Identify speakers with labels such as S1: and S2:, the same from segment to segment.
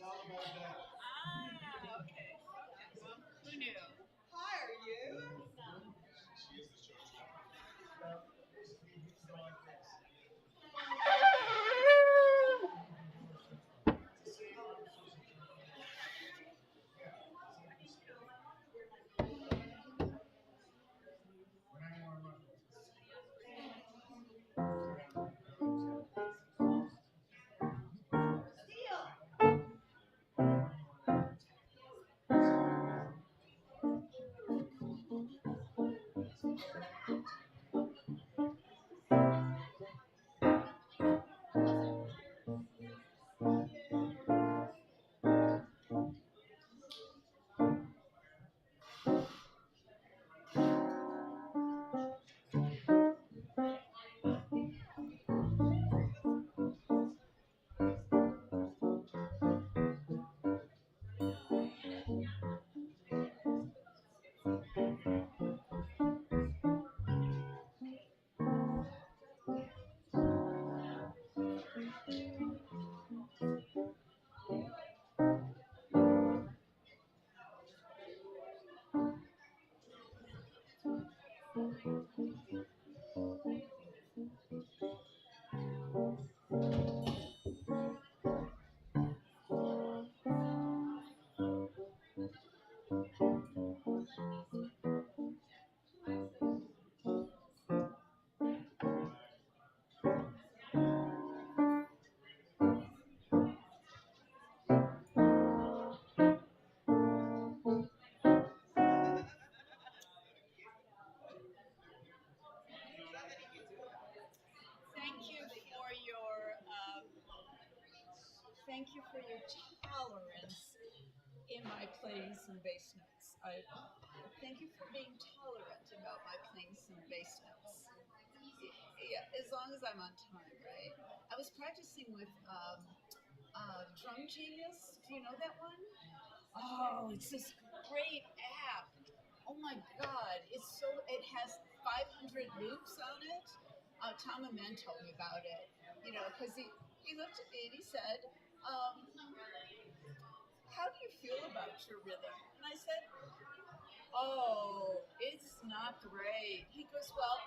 S1: Okay. Well, who knew?
S2: Hi, are you?
S1: Thank you for your tolerance in my playing some bass notes. Thank you for being tolerant about my playing some bass notes. Yeah, as long as I'm on time, right? I was practicing with Drum Genius. Do you know that one? Oh, it's this great app. Oh my God, it has 500 loops on it. Tom Amen told me about it. Because he looked at me and he said, "How do you feel about your rhythm?" And I said, "Oh, it's not great." He goes, "Well,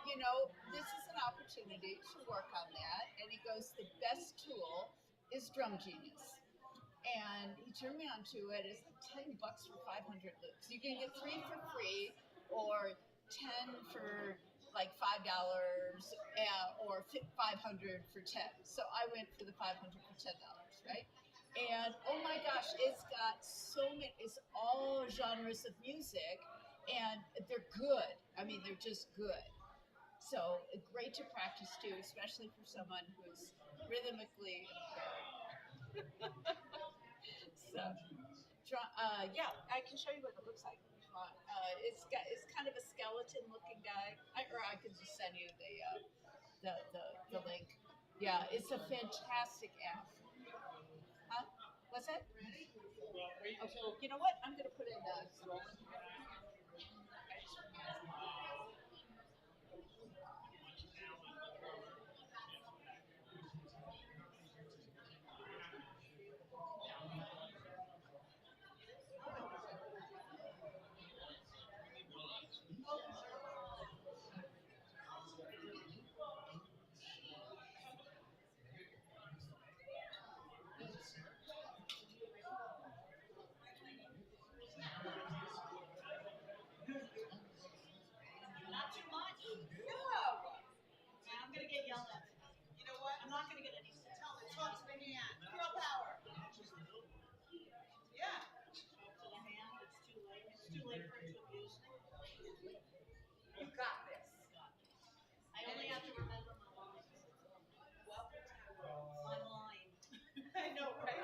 S1: this is an opportunity to work on that." And he goes, "The best tool is Drum Genius." And he turned me onto it. It's like $10 for 500 loops. You can get 3 for free, or 10 for like $5, or 500 for 10. So I went for the 500 for $10, right? And oh my gosh, it's got it's all genres of music, and they're good. I mean, they're just good. So great to practice too, especially for someone who's rhythmically impaired. So, yeah, I can show you what it looks like if you want. It's kind of a skeleton-looking guy, or I could just send you the link. Yeah, it's a fantastic app. Huh? What's that? Okay, you know what? I'm gonna put in not too much. No. I'm gonna get yelled at. You know what? I'm not gonna get any. Tell me, talk to the hand. Girl power. Yeah. To the hand. It's too late. It's too late for it to abuse me. You got this. I only have to remember my lines. Well, my line. I know, right?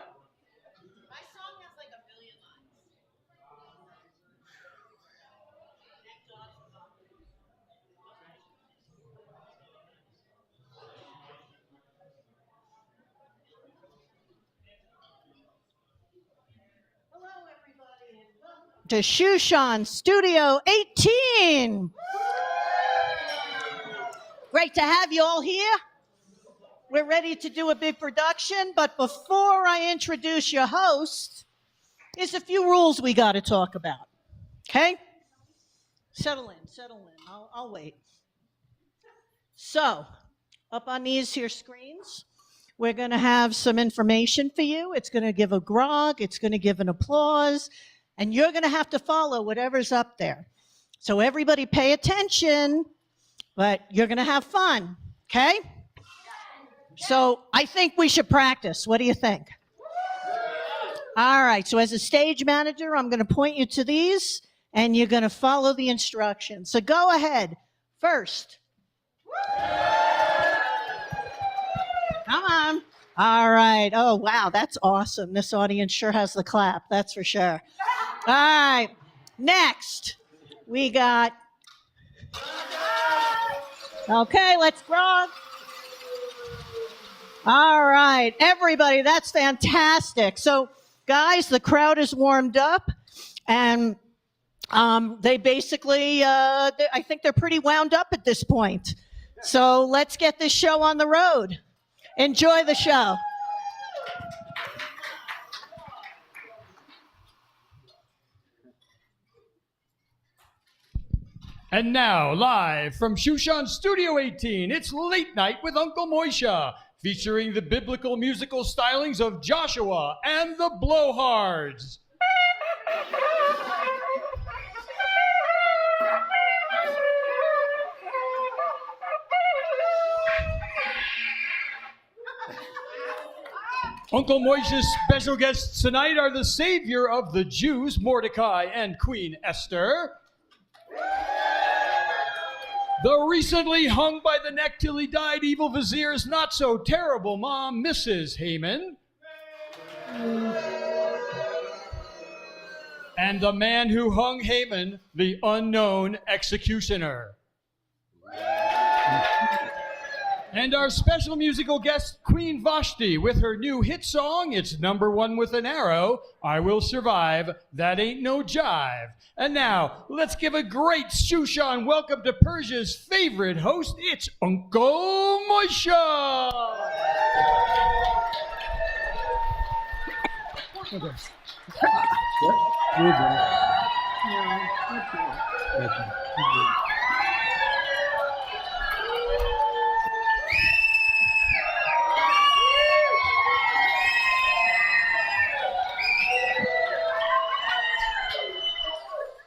S1: My song has like 1,000,000 lines. Thank God for God. Hello, everybody, and welcome to Shushan Studio 18. Great to have you all here.
S2: we're ready to do a big production, but before I introduce your host, there's a few rules we got to talk about. Okay? Settle in. I'll wait. So, up on these here screens, we're going to have some information for you. It's going to give a grog. It's going to give an applause. And you're going to have to follow whatever's up there. So everybody pay attention, but you're going to have fun. Okay? So I think we should practice. What do you think? All right. So as a stage manager, I'm going to point you to these, and you're going to follow the instructions. So go ahead. First. Come on. All right. Oh, wow. That's awesome. This audience sure has the clap. That's for sure. All right. Next, we got. Okay, let's grog. All right. Everybody, that's fantastic. So, guys, the crowd is warmed up, and they basically, I think they're pretty wound up at this point. So let's get this show on the road. Enjoy the show.
S3: And now, live from Shushan Studio 18, it's Late Night with Uncle Moishe, featuring the biblical musical stylings of Joshua and the Blowhards. Uncle Moishe's special guests tonight are the savior of the Jews, Mordecai, and Queen Esther. The recently hung by the neck till he died evil Vizier's not-so-terrible mom, Mrs. Haman. And the man who hung Haman, the unknown executioner. And our special musical guest, Queen Vashti, with her new hit song, it's #1 with an arrow, I Will Survive, That Ain't No Jive. And now, let's give a great Shushan welcome to Persia's favorite host, it's Uncle Moishe!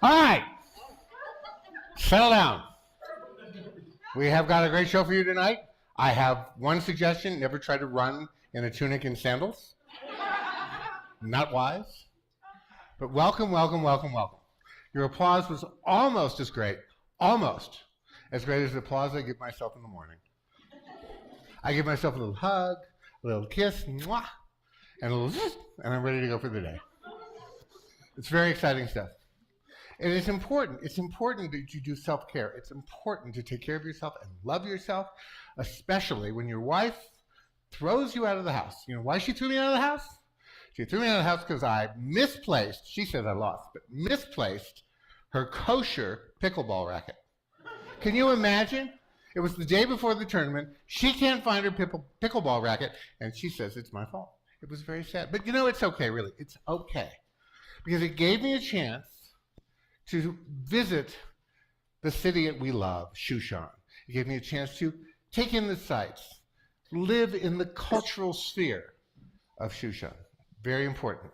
S4: All right, settle down. We have got a great show for you tonight. I have one suggestion: never try to run in a tunic and sandals. Not wise. But welcome, welcome, welcome, welcome. Your applause was almost as great as the applause I give myself in the morning. I give myself a little hug, a little kiss, mwah, and a little zzz, and I'm ready to go for the day. It's very exciting stuff. And it's important that you do self-care. It's important to take care of yourself and love yourself, especially when your wife throws you out of the house. You know why she threw me out of the house? She threw me out of the house because I misplaced, she said I lost, but misplaced her kosher pickleball racket. Can you imagine? It was the day before the tournament. She can't find her pickleball racket, and she says it's my fault. It was very sad. But you know, it's okay, really. It's okay. Because it gave me a chance to visit the city that we love, Shushan. It gave me a chance to take in the sights, live in the cultural sphere of Shushan. Very important.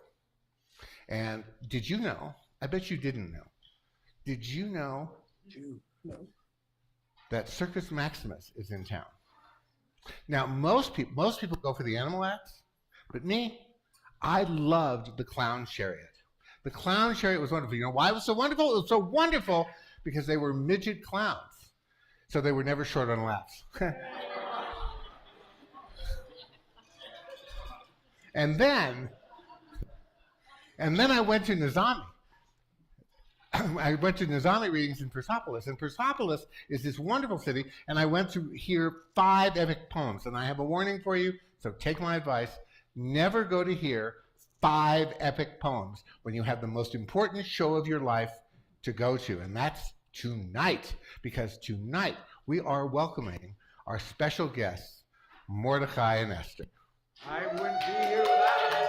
S4: And did you know, I bet you didn't know, did you know that Circus Maximus is in town? Now, most people go for the animal acts, but me, I loved the clown chariot. The clown chariot was wonderful. You know why it was so wonderful? It was so wonderful because they were midget clowns. So they were never short on laughs. And then I went to Nizami. I went to Nizami readings in Persepolis. And Persepolis is this wonderful city, and I went to hear 5 epic poems. And I have a warning for you, so take my advice. Never go to hear 5 epic poems when you have the most important show of your life to go to, and that's tonight, because tonight we are welcoming our special guests Mordecai and Esther.
S5: I wouldn't be here without him.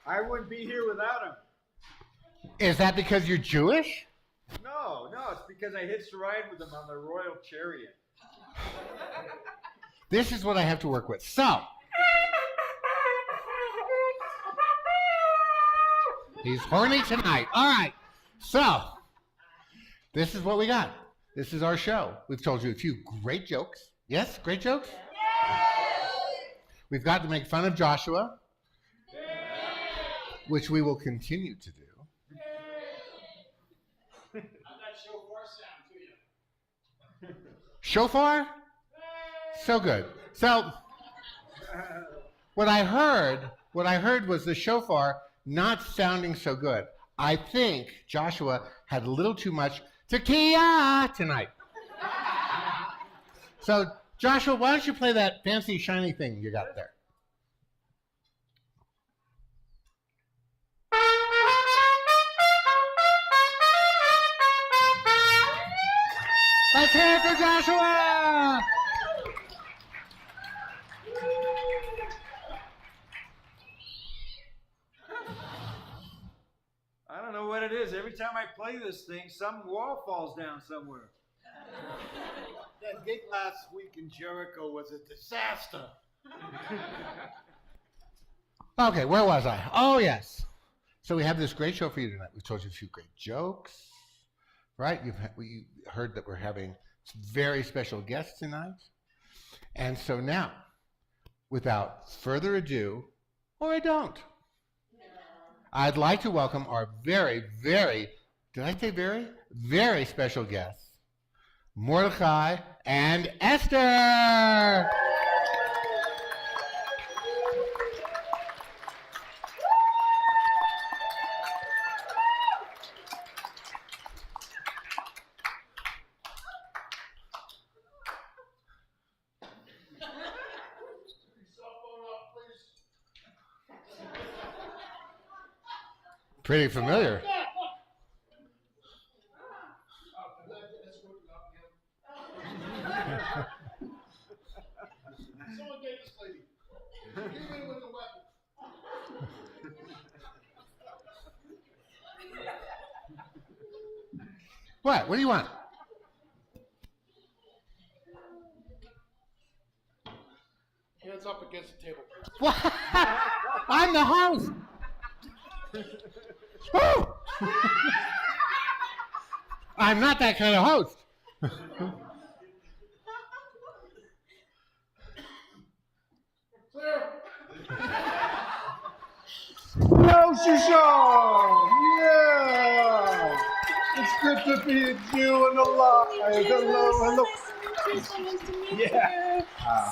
S5: I wouldn't be here without him.
S4: Is that because you're Jewish?
S5: No, it's because I hitched a ride with him on the royal chariot.
S4: This is what I have to work with. So, he's horny tonight. All right. So, this is what we got. This is our show. We've told you a few great jokes. Yes? Great jokes? We've got to make fun of Joshua, which we will continue to do.
S3: How'd that shofar sound to you?
S4: Shofar? So good. So, what I heard was the shofar not sounding so good. I think Joshua had a little too much tequila tonight. So, Joshua, why don't you play that fancy shiny thing you got there? Let's hear it for Joshua!
S5: I don't know what it is. Every time I play this thing, some wall falls down somewhere. That gig last week in Jericho was a disaster.
S4: Okay, where was I? Oh, yes. So we have this great show for you tonight. We've told you a few great jokes, right? We heard that we're having some very special guests tonight. And so now, without further ado, or I don't, I'd like to welcome our very, very, did I say very? Very special guests, Mordecai and Esther. Pretty familiar.
S6: Someone get this lady. Give me with the weapon.
S4: What? What do you want?
S6: Hands up against the table.
S4: What? I'm the host. Woo! I'm not that kind of host.
S5: Hello, Shushan! Yeah! It's good to be a Jew and alive. Hello. Yeah.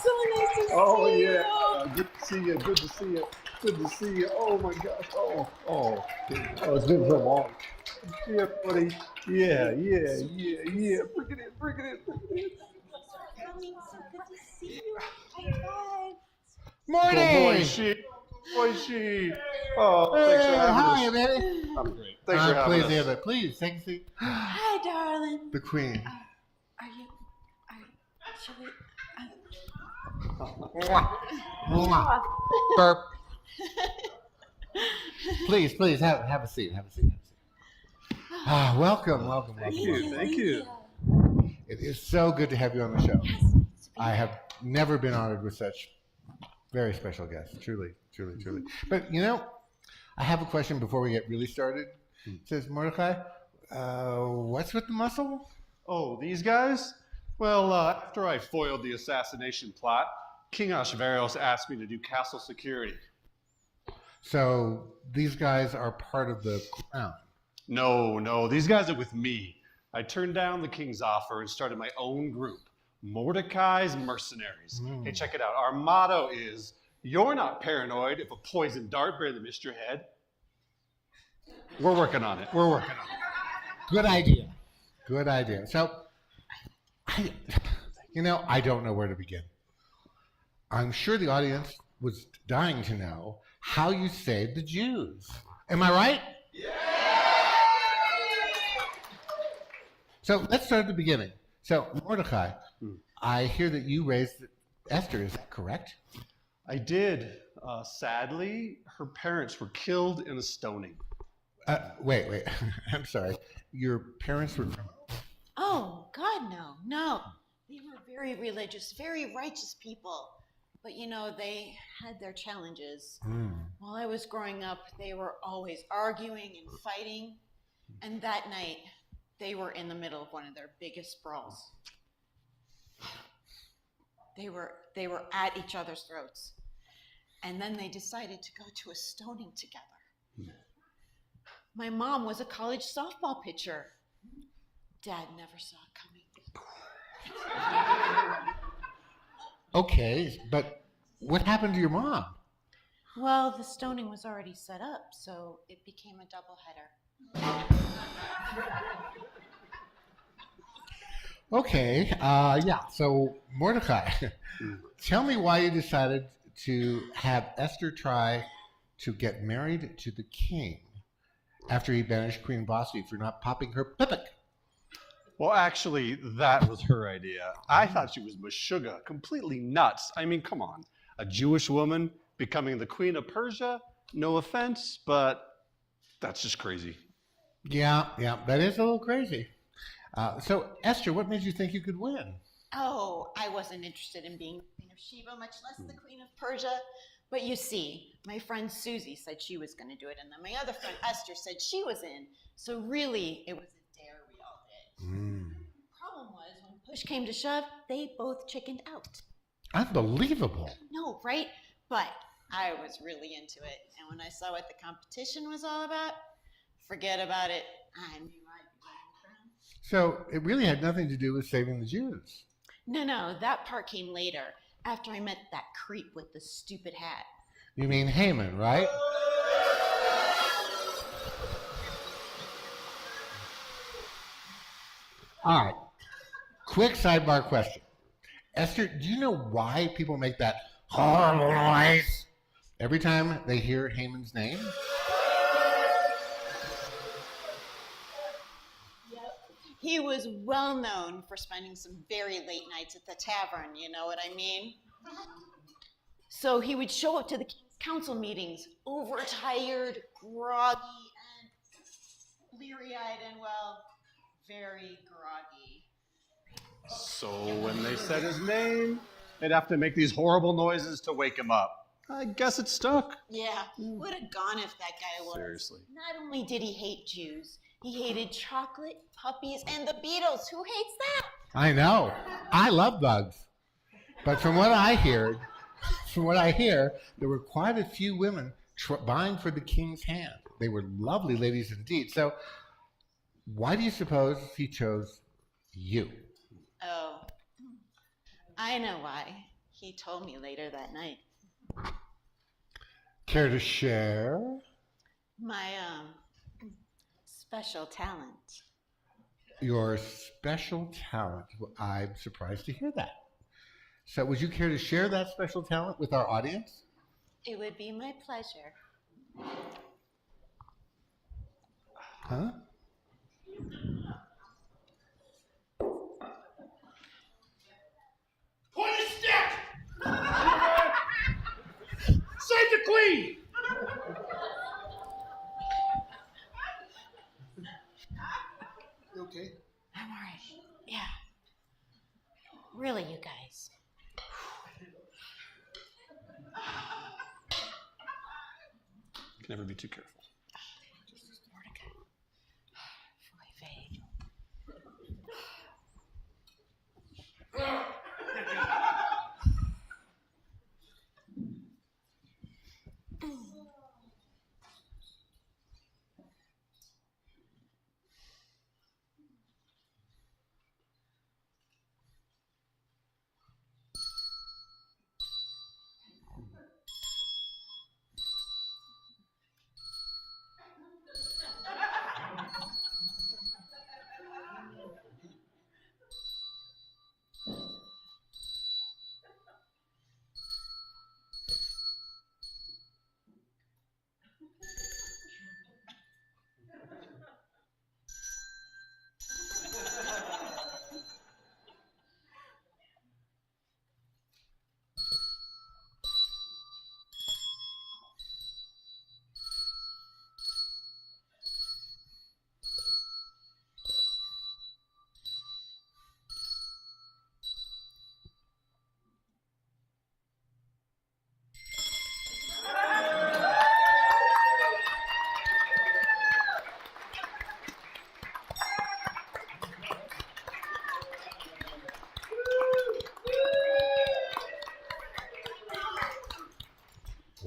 S7: So nice to see
S5: Oh,
S7: you.
S5: yeah. Good to see you. Good to see you. Oh, my gosh. Oh, it's been so long. Yeah, buddy. Yeah. Bring it in.
S7: Coming, so good to see you. High
S4: Morning.
S5: Moishe. Oh, thanks for having
S4: Hi,
S5: us.
S4: baby.
S5: I'm great. Thanks for having
S4: Please,
S5: us.
S4: Eva. Please, take a seat.
S7: five. Hi, darling.
S4: The queen.
S7: Shall we?
S4: Mwah. Burp. Please, have a seat. Welcome.
S5: Thank you.
S4: It is so good to have you on the show. I have never been honored with such very special guests. Truly. But, I have a question before we get really started. It says, Mordecai, what's with the muscle?
S8: Oh, these guys? Well, after I foiled the assassination plot, King Ahasuerus asked me to do castle security.
S4: So these guys are part of the crown.
S8: No, these guys are with me. I turned down the king's offer and started my own group, Mordecai's Mercenaries. Hey, check it out. Our motto is, you're not paranoid if a poisoned dart barely missed your head. We're working on it.
S4: Good idea. So, I don't know where to begin. I'm sure the audience was dying to know how you saved the Jews. Am I right? Yeah! So let's start at the beginning. So, Mordecai,
S8: Hmm.
S4: I hear that you raised Esther. Is that correct?
S8: I did. Sadly, her parents were killed in a stoning.
S4: Wait. I'm sorry. Your parents were criminals.
S7: Oh, God, no, no. They were very religious, very righteous people. But, you know, they had their challenges. While I was growing up, they were always arguing and fighting. And that night, they were in the middle of one of their biggest brawls. They were at each other's throats. And then they decided to go to a stoning together. My mom was a college softball pitcher. Dad never saw it coming.
S4: Okay, but what happened to your mom?
S7: Well, the stoning was already set up, so it became a doubleheader.
S4: Okay, yeah. So, Mordecai, tell me why you decided to have Esther try to get married to the king after he banished Queen Vashti for not popping her pipik.
S8: Well, actually, that was her idea. I thought she was Meshuggah, completely nuts. I mean, come on. A Jewish woman becoming the queen of Persia? No offense, but that's just crazy.
S4: Yeah, that is a little crazy. So, Esther, what made you think you could win?
S7: Oh, I wasn't interested in being Queen of Sheba, much less the Queen of Persia. But you see, my friend Susie said she was going to do it, and then my other friend Esther said she was in. So really, it was a dare we all did. Problem was, when push came to shove, they both chickened out.
S4: Unbelievable.
S7: No, right? But I was really into it. And when I saw what the competition was all about, forget about it. I knew I'd be winning the crown.
S4: So, it really had nothing to do with saving the Jews.
S7: No, that part came later, after I met that creep with the stupid hat.
S4: You mean Haman, right? All right. Quick sidebar question. Esther, do you know why people make that horrible noise every time they hear Haman's name?
S7: He was well known for spending some very late nights at the tavern, you know what I mean? So he would show up to the king's council meetings overtired, groggy, and bleary-eyed, and, well, very groggy.
S8: So when they said his name, they'd have to make these horrible noises to wake him up. I guess it stuck.
S7: Yeah, would have gone if that guy was.
S8: Seriously.
S7: Not only did he hate Jews, he hated chocolate, puppies, and the Beatles. Who hates that?
S4: I know. I love bugs. But from what I hear, there were quite a few women vying for the king's hand. They were lovely ladies indeed. So why do you suppose he chose you?
S7: Oh, I know why. He told me later that night.
S4: Care to share?
S7: My, special talent.
S4: Your special talent. Well, I'm surprised to hear that. So would you care to share that special talent with our audience?
S7: It would be my pleasure.
S4: Huh?
S6: Point a stick! Save the queen! You okay?
S7: I'm all right. Yeah. Really, you guys.
S8: Can never be too careful.
S7: Mordecai. Really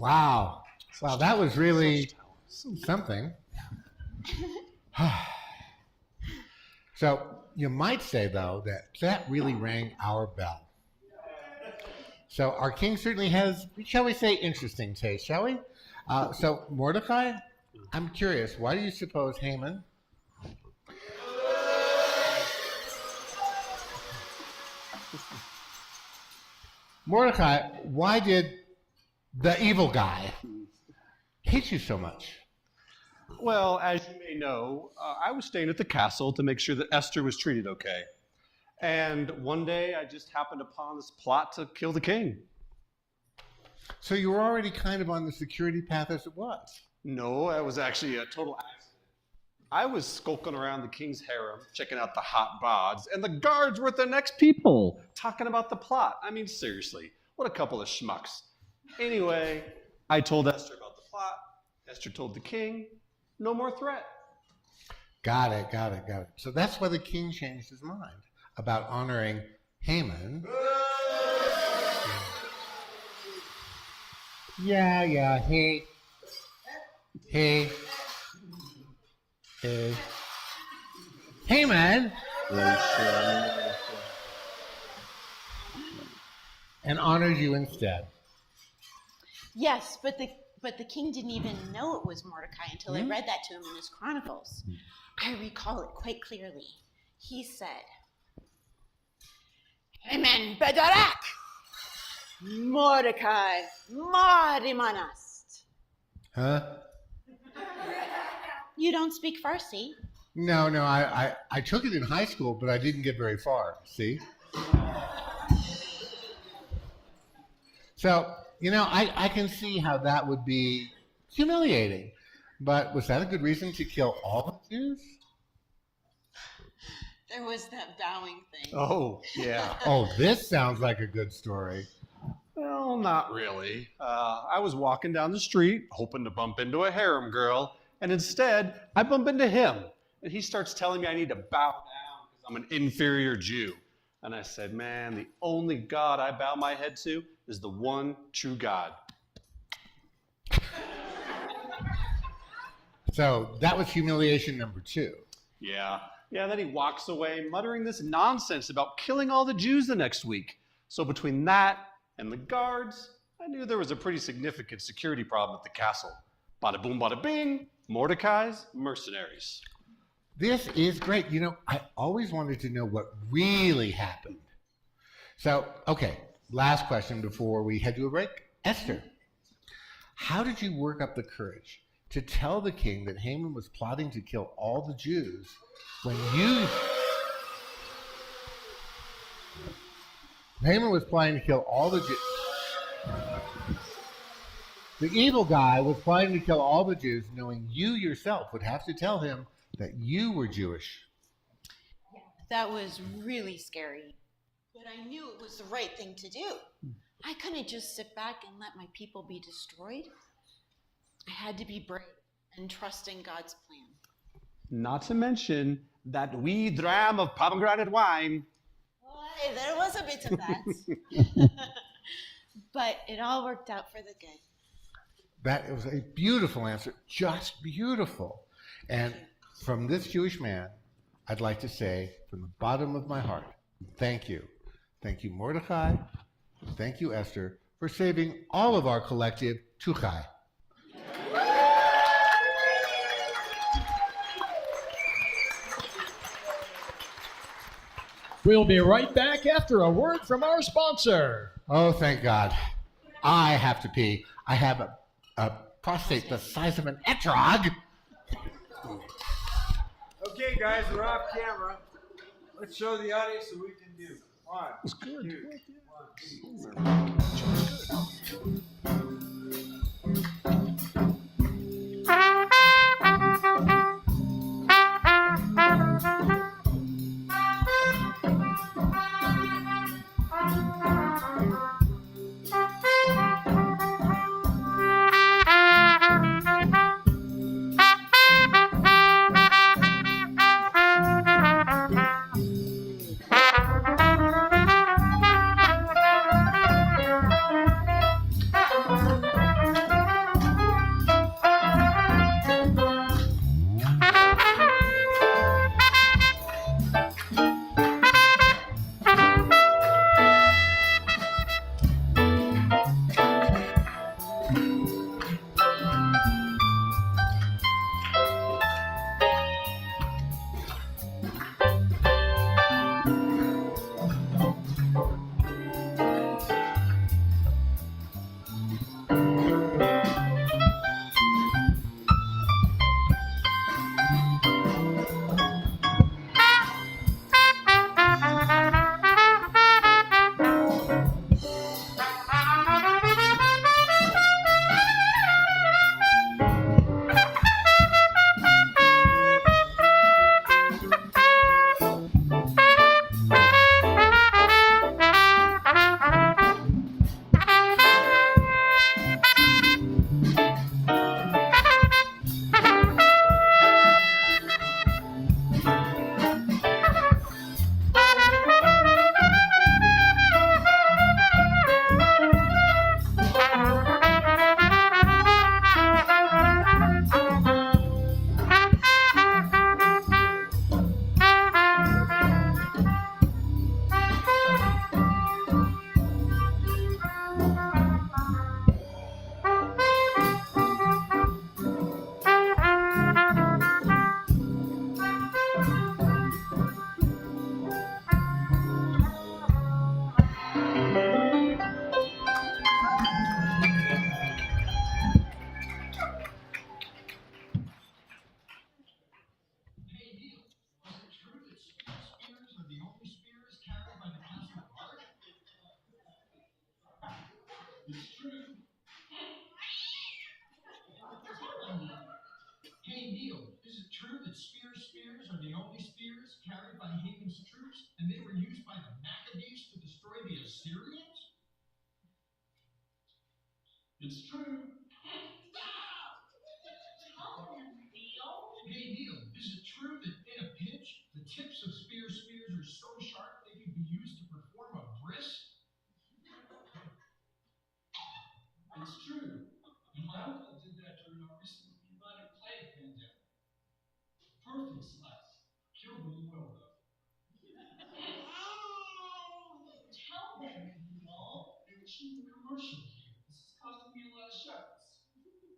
S4: Wow. Wow, that was really something. So you might say, though, that really rang our bell. So our king certainly has, shall we say, interesting taste, shall we? So Mordecai, I'm curious, why do you suppose Haman Mordecai, why did the evil guy hate you so much?
S8: Well, as you may know, I was staying at the castle to make sure that Esther was treated okay. And one day I just happened upon this plot to kill the king.
S4: So you were already kind of on the security path as it was?
S8: No, that was actually a total accident. I was skulking around the king's harem, checking out the hot bods, and the guards were the next people, talking about the plot. I mean, seriously, what a couple of schmucks. Anyway, I told Esther about the plot. Esther told the king, no more threat.
S4: Got it. So that's why the king changed his mind about honoring Haman. Yeah, hey. Haman! And honored you instead.
S7: Yes, but the king didn't even know it was Mordecai until I read that to him in his chronicles. I recall it quite clearly. He said, Haman bedarak, Mordecai marimanast.
S4: Huh?
S7: You don't speak Farsi.
S4: No, I took it in high school, but I didn't get very far, see? So, I can see how that would be humiliating. But was that a good reason to kill all the Jews?
S7: There was that bowing thing.
S8: Oh, yeah.
S4: Oh, this sounds like a good story.
S8: Well, not really. I was walking down the street, hoping to bump into a harem girl, and instead, I bump into him. And he starts telling me I need to bow down because I'm an inferior Jew. And I said, man, the only God I bow my head to is the one true God.
S4: So that was humiliation number 2.
S8: Yeah, then he walks away muttering this nonsense about killing all the Jews the next week. So between that and the guards, I knew there was a pretty significant security problem at the castle. Bada boom, bada bing, Mordecai's mercenaries.
S4: This is great. I always wanted to know what really happened. So, okay, last question before we head to a break. Esther, how did you work up the courage to tell the king that Haman was plotting to kill all the Jews when Haman was planning to kill all the Jews. The evil guy was planning to kill all the Jews, knowing you yourself would have to tell him that you were Jewish.
S7: That was really scary. But I knew it was the right thing to do. I couldn't just sit back and let my people be destroyed. I had to be brave and trust in God's plan.
S8: Not to mention that wee dram of pomegranate wine.
S7: Boy, there was a bit of that. But it all worked out for the good.
S4: That was a beautiful answer, just beautiful. And from this Jewish man, I'd like to say from the bottom of my heart, thank you. Thank you, Mordecai. Thank you, Esther, for saving all of our collective Tuchai.
S3: We'll be right back after a word from our sponsor.
S4: Oh, thank God. I have to pee. I have a prostate the size of an etrog.
S6: Okay, guys, we're off camera. Let's show the audience what we can do. 1, 2, 1.
S9: It's true. Hey, Neil, is it true that in a pinch, the tips of spears are so sharp they can be used to perform a bris? It's true. And my uncle did that during a recent bubonic plague pandemic. Perfect slice. Killed them well, though. Tell them, Neil. You're cheap commercial here. This is costing me a lot of shekels.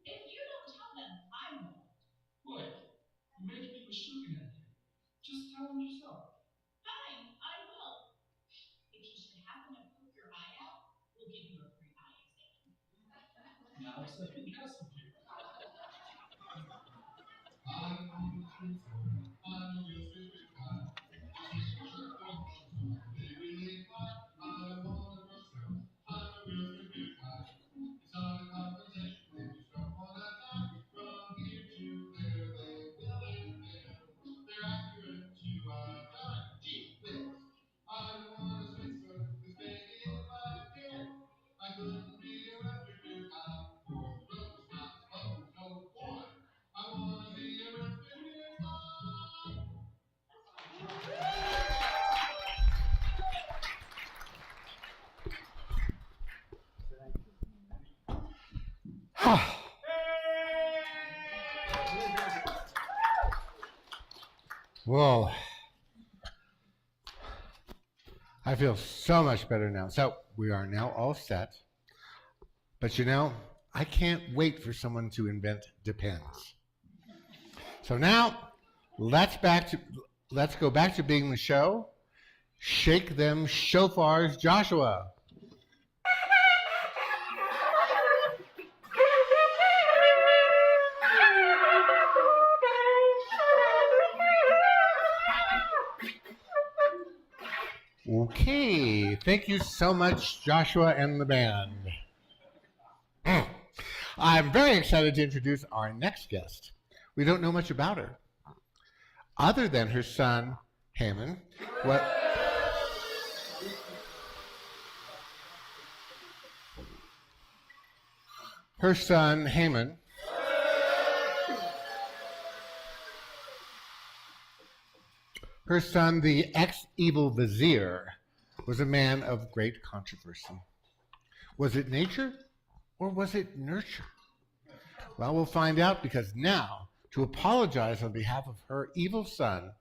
S9: If you don't tell them, I will. Look, you're making me wish looking at you. Just tell them yourself. Fine, I will. If you should happen to poke your eye out, we'll give you a free eye exam. Now it's second guessing you. I know it's true. I know you'll feel it fine. They really fine. I want to myself. I know you'll feel it fine. It's not a competition. If you start on that time, from here to there, they will and there. They're accurate to our time. Gee whiz. I don't want to switch her, 'cause baby, if I did, I couldn't be a refuge. I'm for those not supposed no boy. I want to be a refuge.
S4: Whoa. I feel so much better now. So we are now all set. But you know, I can't wait for someone to invent Depends. So now let's go back to being the show. Shake them shofars, Joshua. Okay, thank you so much, Joshua and the band. I'm very excited to introduce our next guest. We don't know much about her, other than her son, Haman. Her son, Haman, her son, the ex-evil Vizier, was a man of great controversy. Was it nature or was it nurture? Well, we'll find out, because now, to apologize on behalf of her evil son,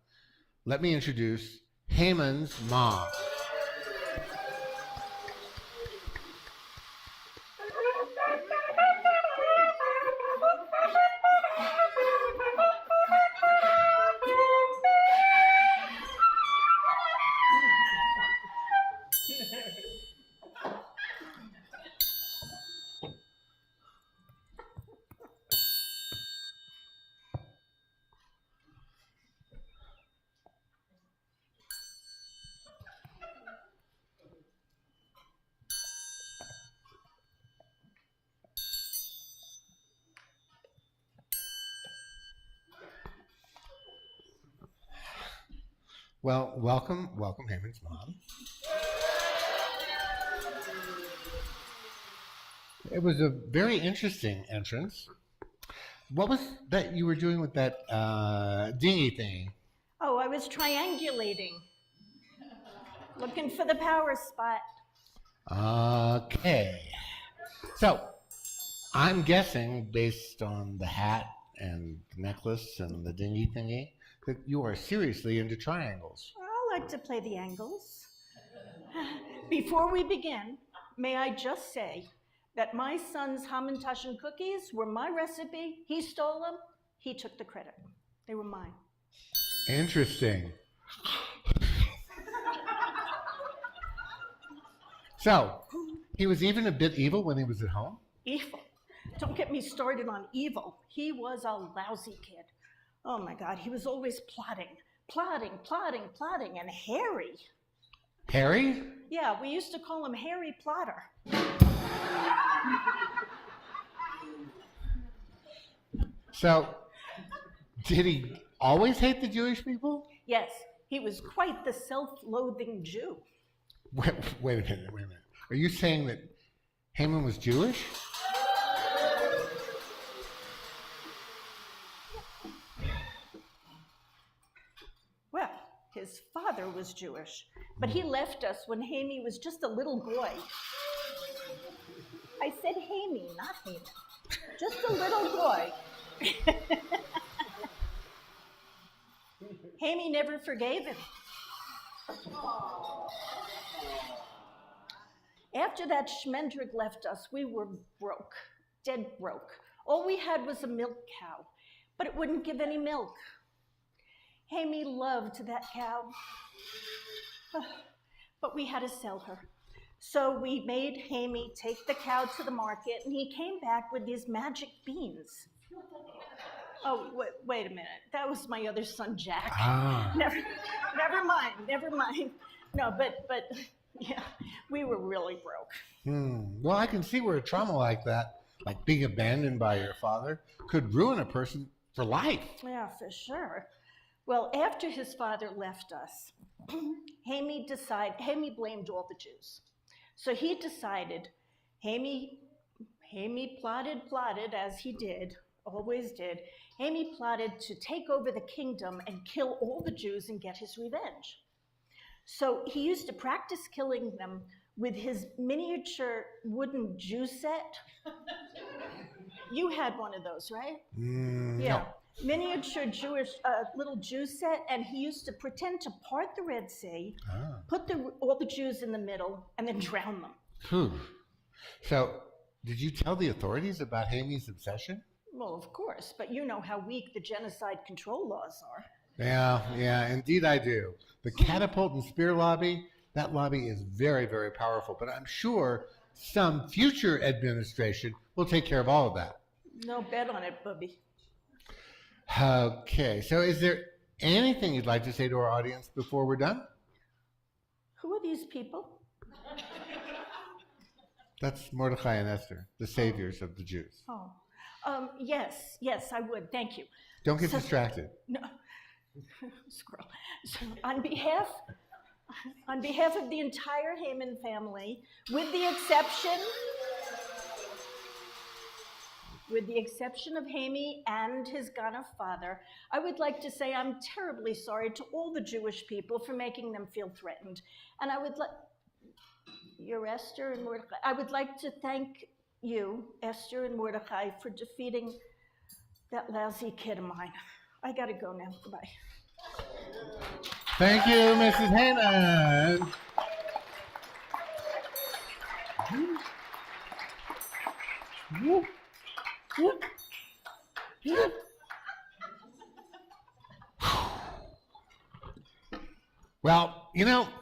S4: let me introduce Haman's mom. Well, welcome, Haman's mom. It was a very interesting entrance. What was that you were doing with that dinghy thing?
S2: Oh, I was triangulating, looking for the power spot.
S4: Okay. So, I'm guessing, based on the hat and the necklace and the dinghy thingy, that you are seriously into triangles.
S2: I like to play the angles. Before we begin, may I just say that my son's Hamantaschen cookies were my recipe. He stole them. He took the credit. They were mine.
S4: Interesting. So, he was even a bit evil when he was at home?
S2: Evil. Don't get me started on evil. He was a lousy kid. Oh my God, he was always plotting, and hairy.
S4: Harry?
S2: Yeah, we used to call him Harry Plotter.
S4: So, did he always hate the Jewish people?
S2: Yes, he was quite the self-loathing Jew.
S4: Wait a minute. Are you saying that Haman was Jewish?
S2: his father was Jewish, but he left us when Haman was just a little boy. I said Haman, not Haman. Just a little boy. Haman never forgave him. After that Schmendrick left us, we were broke, dead broke. All we had was a milk cow, but it wouldn't give any milk. Haman loved that cow, but we had to sell her. So we made Haman take the cow to the market, and he came back with these magic beans. Oh, wait a minute. That was my other son, Jack.
S4: Ah.
S2: Never mind. No, but yeah, we were really broke.
S4: Well, I can see where a trauma like that, like being abandoned by your father, could ruin a person for life.
S2: Yeah, for sure. Well, after his father left us, Haman blamed all the Jews. So he decided, Haman plotted as he did, always did. Haman plotted to take over the kingdom and kill all the Jews and get his revenge. So he used to practice killing them with his miniature wooden Jew set. You had one of those, right? Yeah.
S4: No.
S2: Miniature Jewish little Jew set, and he used to pretend to part the Red Sea, put all the Jews in the middle, and then drown them.
S4: Phew. So, did you tell the authorities about Haman's obsession?
S2: Well, of course, but you know how weak the genocide control laws are.
S4: Yeah, indeed I do. The catapult and spear lobby, that lobby is very, very powerful, but I'm sure some future administration will take care of all of that.
S2: No bet on it, Bubby.
S4: Okay, so is there anything you'd like to say to our audience before we're done?
S2: Who are these people?
S4: That's Mordecai and Esther, the saviors of the Jews.
S2: Oh, yes, I would. Thank you.
S4: Don't get distracted.
S2: No, squirrel. So on behalf of the entire Haman family, with the exception of Haman and his Ghana father, I would like to say I'm terribly sorry to all the Jewish people for making them feel threatened. And I would like, you're Esther and Mordecai. I would like to thank you, Esther and Mordecai, for defeating that lousy kid of mine. I gotta go now. Bye.
S4: Thank you, Mrs. Haman. Well,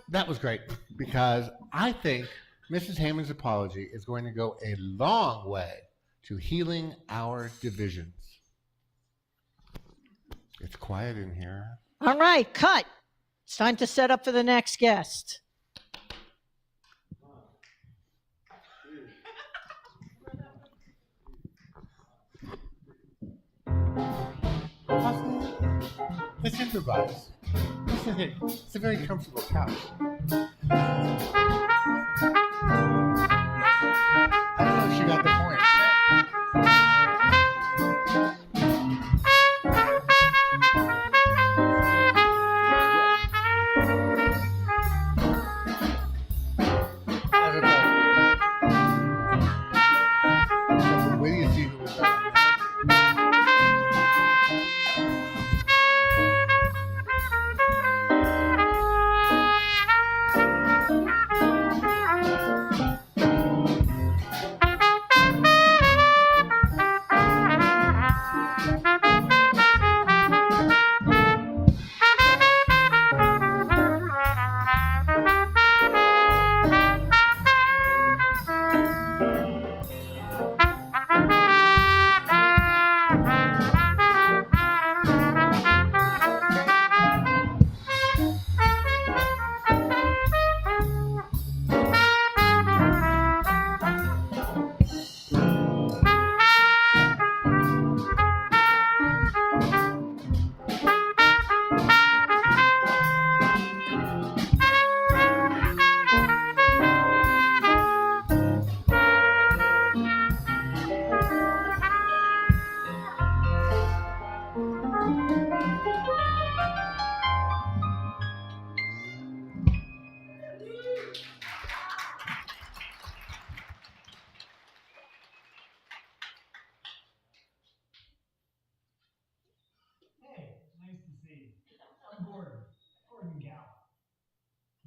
S4: that was great because I think Mrs. Haman's apology is going to go a long way to healing our divisions. It's quiet in here.
S2: All right, cut. It's time to set up for the next guest.
S4: Let's improvise. It's a very comfortable couch. I don't know if she got the point. Wait till you see who was on.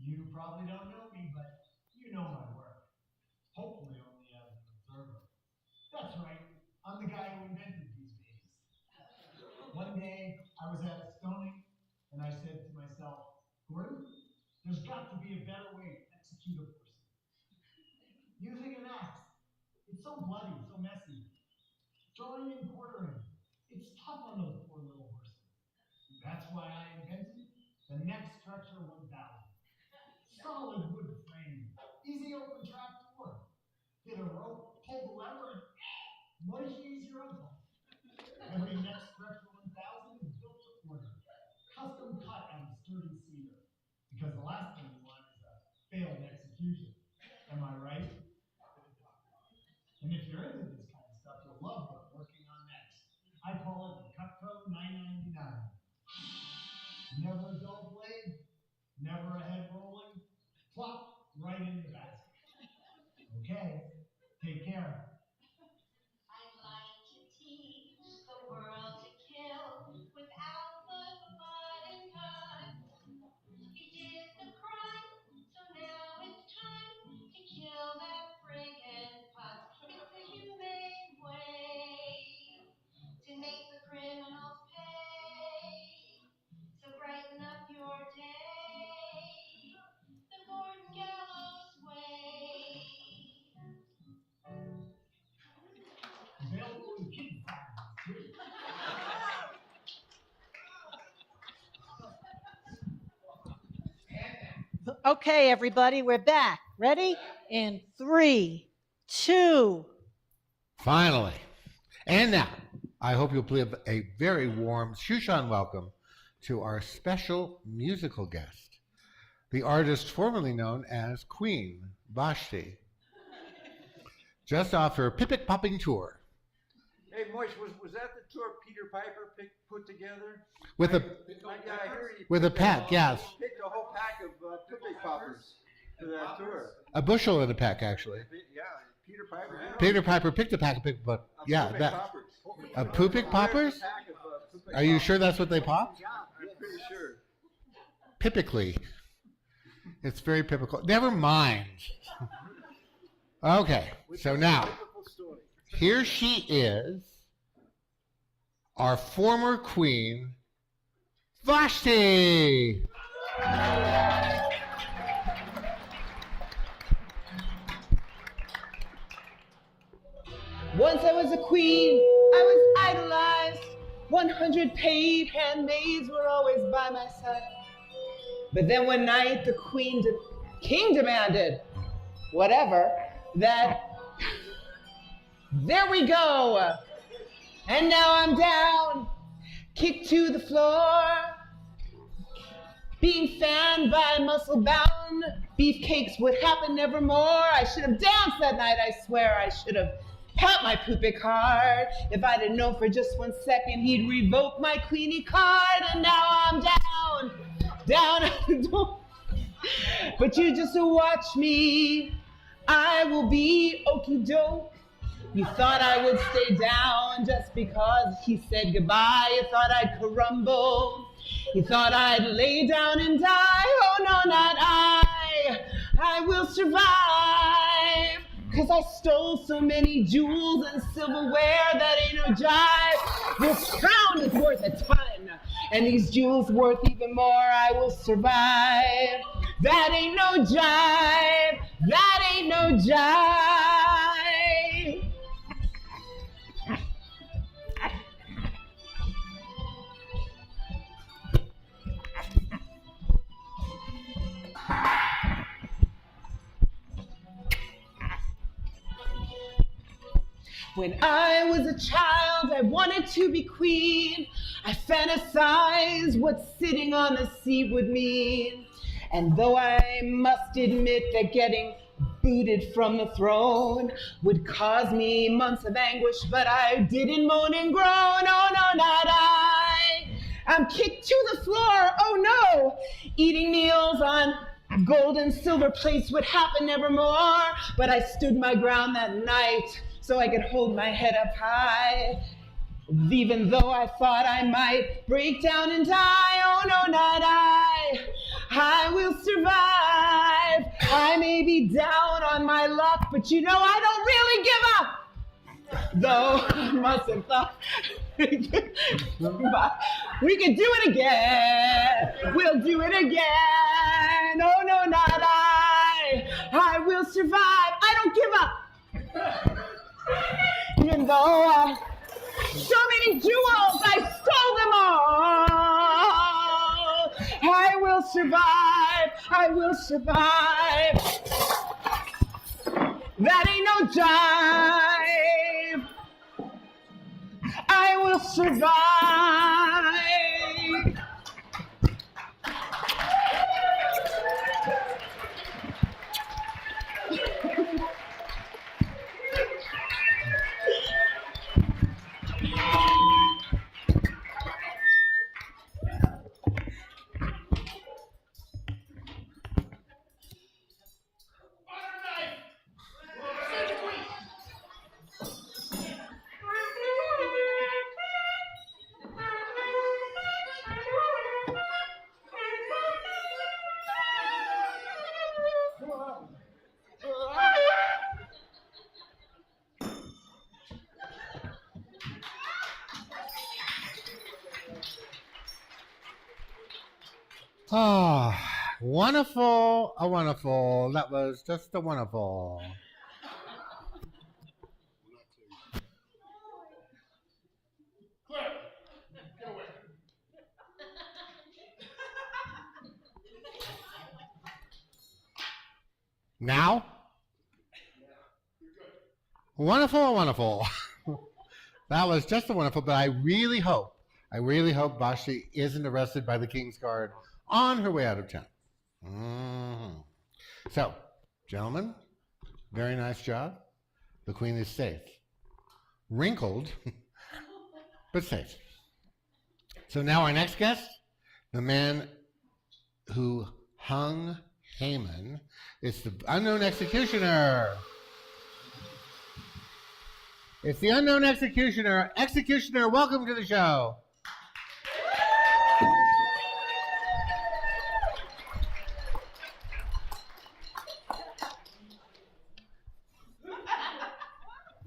S10: You probably don't know me, but you know my work. Hopefully only as an observer. That's right, I'm the guy who invented these babies. One day, I was at a stoning, and I said to myself, Gordon, there's got to be a better way to execute a person. Using an axe, it's so bloody, so messy. Drawing and quartering, it's tough on those poor little horses. That's why I invented the neck stretcher 1000. Solid wood frame, easy open trap door. Hit a rope, pull the lever, and Moishe's your uncle. Every neck stretcher 1000 is built to order, custom cut out of sturdy cedar. Because the last thing you want is a failed execution. Am I right? And if you're into this kind of stuff, you'll love what I'm working on next. I call it the Cutco 999. Never a dull blade, never a head rolling, plop right in the basket. Okay, take care.
S9: I'd like to teach the world to kill without the blood and cut. He did the crime, so now it's time to kill that friggin' pus. It's the humane way to make the criminals pay. So brighten up your day, the Gordon Gallows way.
S10: Available in kid sizes, too.
S2: Okay, everybody, we're back. Ready? In 3, 2.
S4: Finally. And now, I hope you'll give a very warm Shushan welcome to our special musical guest, the artist formerly known as Queen Vashti, just off her Pipik Popping tour.
S6: Hey, Moishe, was that the tour Peter Piper put together?
S4: With a pack, yes.
S6: He picked a whole pack of Pupik Poppers for that tour.
S4: A bushel in a pack, actually.
S6: Yeah, Peter Piper.
S4: Peter Piper picked a pack of Pupik, but yeah,
S6: Pupik
S4: that.
S6: Poppers.
S4: A Pupik Poppers? Are you sure that's what they popped?
S6: Yeah, I'm pretty sure.
S4: Pipically. It's very pipical. Never mind. Okay, so now, here she is, our former queen, Vashti.
S11: Once I was a queen, I was idolized. 100 paid handmaids were always by my side. But then one night the king demanded, whatever, that there we go. And now I'm down, kicked to the floor, being fanned by muscle-bound beefcakes would happen nevermore. I should have danced that night, I swear. I should have popped my Pupik card. If I didn't know for just 1 second, he'd revoke my Queenie card. And now I'm down. But you just watch me. I will be okie doke. You thought I would stay down just because he said goodbye. You thought I'd crumble. You thought I'd lay down and die. Oh no, not I. I will survive. Cause I stole so many jewels and silverware that ain't no jive. This crown is worth a ton, and these jewels worth even more. I will survive. That ain't no jive. That ain't no jive. When I was a child, I wanted to be queen. I fantasized what sitting on the seat would mean. And though I must admit that getting booted from the throne would cause me months of anguish, but I didn't moan and groan. Oh no, not I. I'm kicked to the floor. Oh no. Eating meals on gold and silver plates would happen nevermore. But I stood my ground that night, so I could hold my head up high. Even though I thought I might break down and die, oh no, not I. I will survive. I may be down on my luck, but you know I don't really give up. Though I must have thought we could do it again. We'll do it again. Oh no, not I. I will survive. I don't give up. Even though so many jewels, I stole them all. I will survive. I will survive. That ain't no jive. I will survive.
S4: Ah, wonderful, a wonderful. That was just a wonderful. Now? Wonderful, wonderful. That was just a wonderful, but I really hope Vashti isn't arrested by the King's Guard on her way out of town. So, gentlemen, very nice job. The Queen is safe. Wrinkled, but safe. So now our next guest, the man who hung Haman, is the unknown executioner. It's the unknown executioner. Executioner, welcome to the show.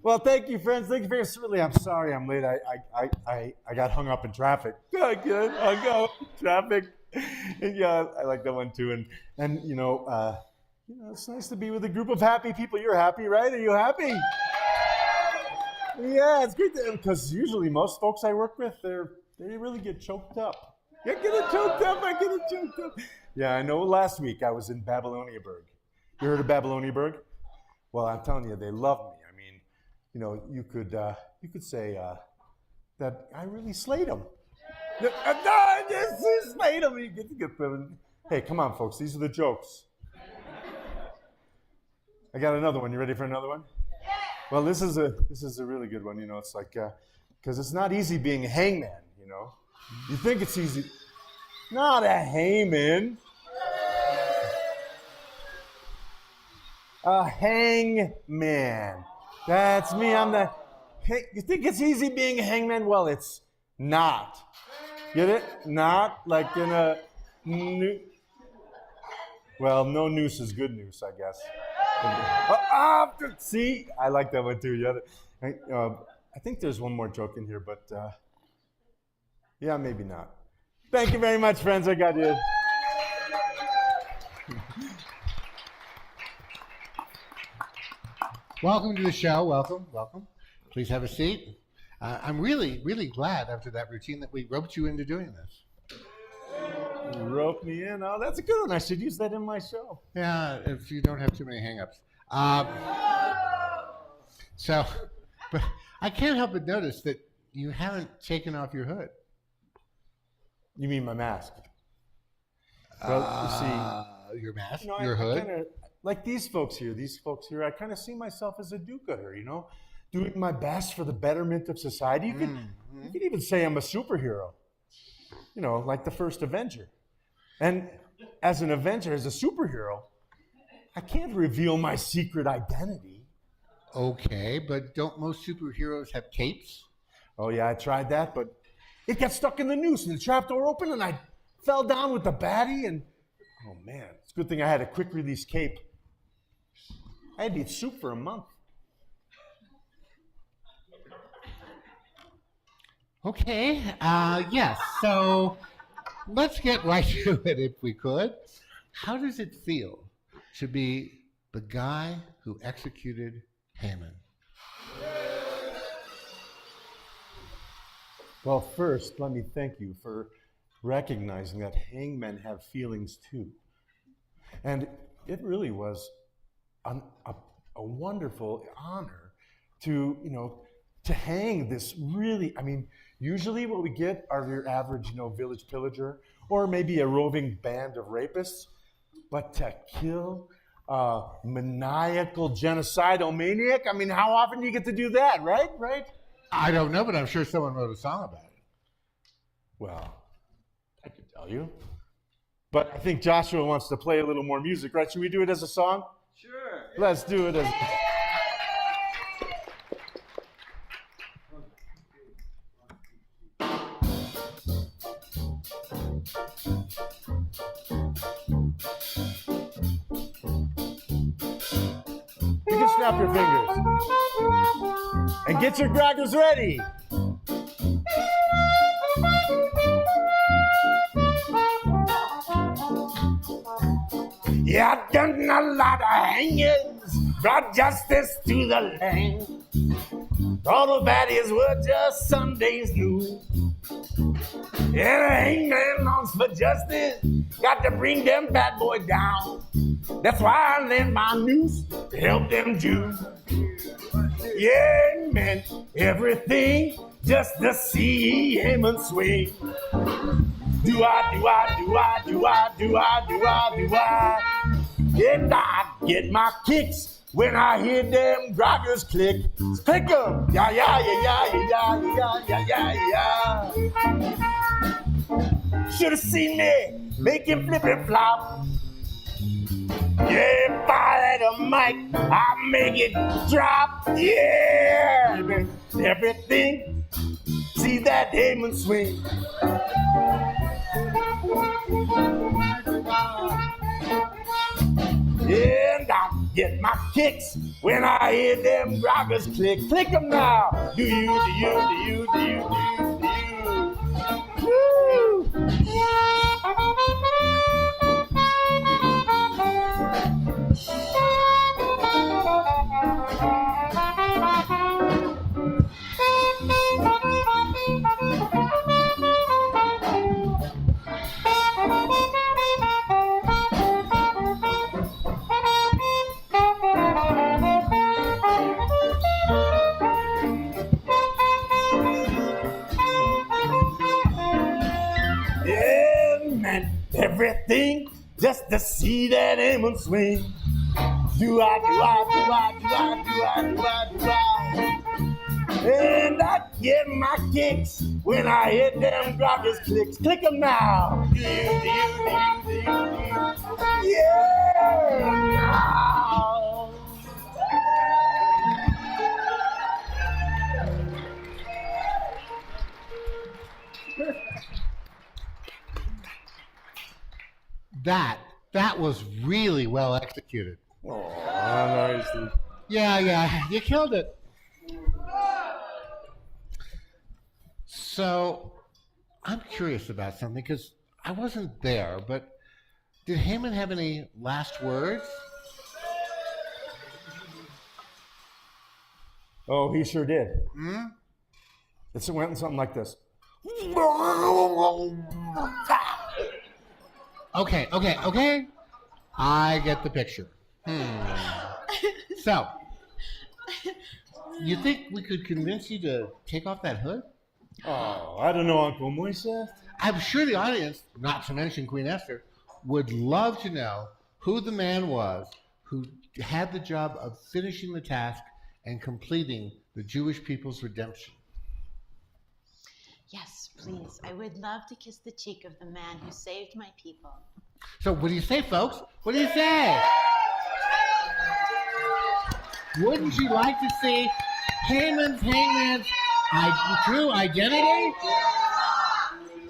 S6: Well, thank you, friends. Thank you very much. Really, I'm sorry I'm late. I got hung up in traffic. Good. Hung up in traffic. And yeah, I like that one too. And you know, it's nice to be with a group of happy people. You're happy, right? Are you happy? Yeah, it's great because usually most folks I work with, they really get choked up. I get it choked up. Yeah, I know. Last week I was in Babyloniaburg. You heard of Babyloniaburg? Well, I'm telling you, they love me. I mean, you know, you could say that I really slayed them. Slayed them. You get them. Hey, come on, folks. These are the jokes. I got another one. You ready for another one? Well, this is a really good one. You know, it's like because it's not easy being a hangman. You know, you think it's easy. Not a Haman. A hangman. That's me. I'm the. Hey, you think it's easy being a hangman? Well, it's not. Get it? Not like in a. Well, no noose is good news, I guess. See, I like that one too. Yeah, I think there's one more joke in here, but yeah, maybe not. Thank you very much, friends. I got you.
S4: Welcome to the show. Welcome. Please have a seat. I'm really, really glad after that routine that we roped you into doing this.
S6: You roped me in. Oh, that's a good one. I should use that in my show.
S4: Yeah, if you don't have too many hang-ups. But I can't help but notice that you haven't taken off your hood.
S6: You mean my mask? Well, you see,
S4: your mask,
S6: you know,
S4: your hood.
S6: I kinda, like these folks here, I kind of see myself as a do-gooder, you know, doing my best for the betterment of society. You could even say I'm a superhero, you know, like the first Avenger. And as an Avenger, as a superhero, I can't reveal my secret identity.
S4: Okay, but don't most superheroes have capes?
S6: Oh yeah, I tried that, but it got stuck in the noose and the trapdoor opened and I fell down with the baddie and, oh man, it's a good thing I had a quick release cape I'd eat soup for a month.
S4: Okay, yes, so let's get right to it if we could. How does it feel to be the guy who executed Haman?
S6: Well, first, let me thank you for recognizing that hangmen have feelings too. And it really was a wonderful honor to, to hang this really, usually what we get are your average, village pillager or maybe a roving band of rapists. But to kill a maniacal genocidal maniac, how often do you get to do that, right?
S4: I don't know, but I'm sure someone wrote a song about it.
S6: Well, I could tell you. But I think Joshua wants to play a little more music, right? Should we do it as a song?
S9: Sure.
S6: Let's do it as... You can snap your fingers. And get your groggers ready. Yeah, I've done a lot of hangings, brought justice to the land. All the baddies were just Sunday's news. And a hangman longs for justice, got to bring them bad boy down. That's why I lend my noose to help them Jews. Yeah, man, everything just to see Haman swing. Do I. And I get my kicks when I hear them groggers click. Click 'em. Yeah. Should've seen me make him flip and flop. Yeah, if I had a mic, I'd make it drop. Yeah, everything. See that Haman swing. And I get my kicks when I hear them groggers click. Click 'em now. Do you. Woo! Everything just to see that Haman swing. Do I. And I get my kicks when I hit them groggers clicks. Click 'em now. Do you. Yeah.
S4: That was really well executed.
S6: Oh, nice.
S4: Yeah, you killed it. So, I'm curious about something because I wasn't there, but did Haman have any last words?
S6: Oh, he sure did. It went something like this.
S4: Okay. I get the picture. So, you think we could convince you to take off that hood?
S6: Oh, I don't know, Uncle Moishe.
S4: I'm sure the audience, not to mention Queen Esther, would love to know who the man was who had the job of finishing the task and completing the Jewish people's redemption.
S7: Yes, please. I would love to kiss the cheek of the man who saved my people.
S4: So what do you say, folks? What do you say? Wouldn't you like to see Haman's true identity?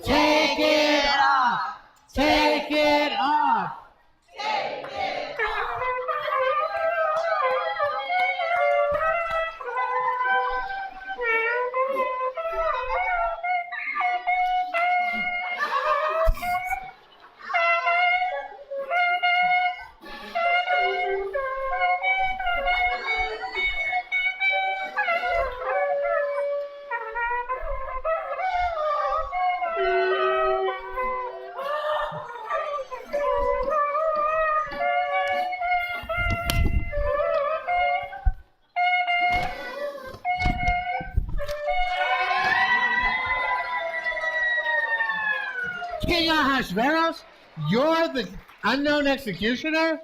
S4: Take it off! Take it off! gosh, Veros, you're the unknown executioner?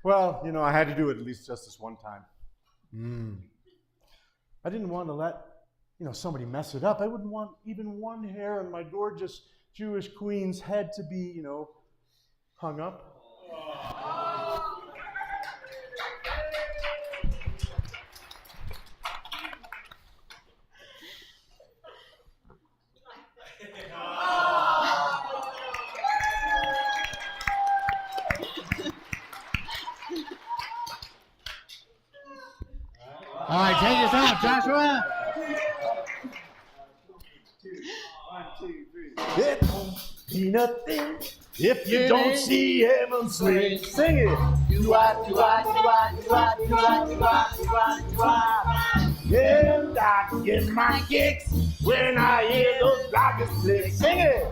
S6: Well, I had to do it at least just this one time. I didn't want to let, somebody mess it up. I wouldn't want even one hair on my gorgeous Jewish queen's head to be, hung up.
S4: All right, take us out, Joshua.
S6: It won't be nothing if you don't see heaven swing. Sing it. And I get my kicks when I hear those rockets click. Sing it.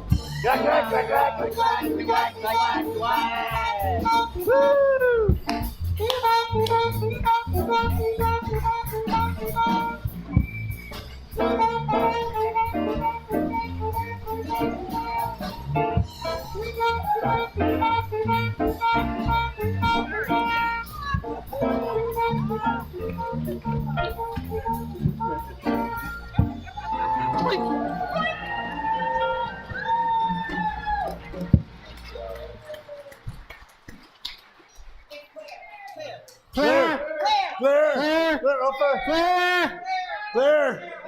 S6: Woo!
S4: Claire!
S6: Claire!
S4: Claire!
S6: Claire, up there!
S4: Claire!
S6: Claire!